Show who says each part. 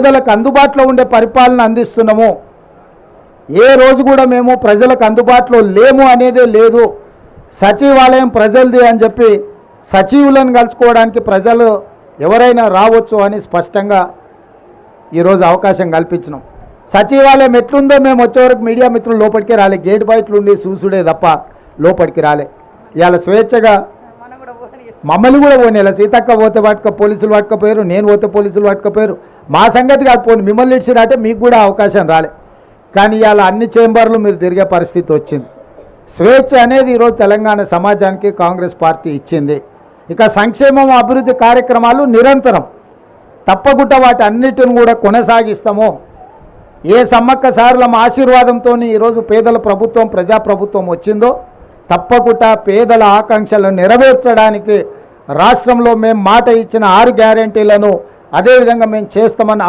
Speaker 1: ప్రజలకు అందుబాటులో ఉండే పరిపాలన అందిస్తున్నాము. ఏ రోజు కూడా మేము ప్రజలకు అందుబాటులో లేము అనేదే లేదు. సచివాలయం ప్రజలది అని చెప్పి సచివులను కలుసుకోవడానికి ప్రజలు ఎవరైనా రావచ్చు అని స్పష్టంగా ఈరోజు అవకాశం కల్పించినాం. సచివాలయం ఎట్లుందో మేము వచ్చేవరకు మీడియా మిత్రులు లోపలికి రాలే, గేట్ బయటలు ఉండి చూసుడే తప్ప లోపలికి రాలే. ఇవాళ స్వేచ్ఛగా మమ్మల్ని కూడా పోనీలా, సీతక్క పోతే పట్టుక పోలీసులు పట్టుకపోయారు, నేను పోతే పోలీసులు పట్టుకపోయారు. మా సంగతి కాదు, పోనీ మిమ్మల్ని ఇచ్చినట్టే మీకు కూడా అవకాశం రాలే. కానీ ఇవాళ అన్ని చేంబర్లు మీరు తిరిగే పరిస్థితి వచ్చింది. స్వేచ్ఛ అనేది ఈరోజు తెలంగాణ సమాజానికి కాంగ్రెస్ పార్టీ ఇచ్చింది. ఇక సంక్షేమం అభివృద్ధి కార్యక్రమాలు నిరంతరం తప్పకుండా వాటి అన్నిటిని కూడా కొనసాగిస్తాము. ఏ సమ్మక్క సారలమ్మ ఆశీర్వాదంతో ఈరోజు పేదల ప్రభుత్వం ప్రజాప్రభుత్వం వచ్చిందో తప్పకుండా పేదల ఆకాంక్షలను నెరవేర్చడానికి రాష్ట్రంలో మేము మాట ఇచ్చిన 6 గ్యారెంటీలను అదేవిధంగా మేము చేస్తామని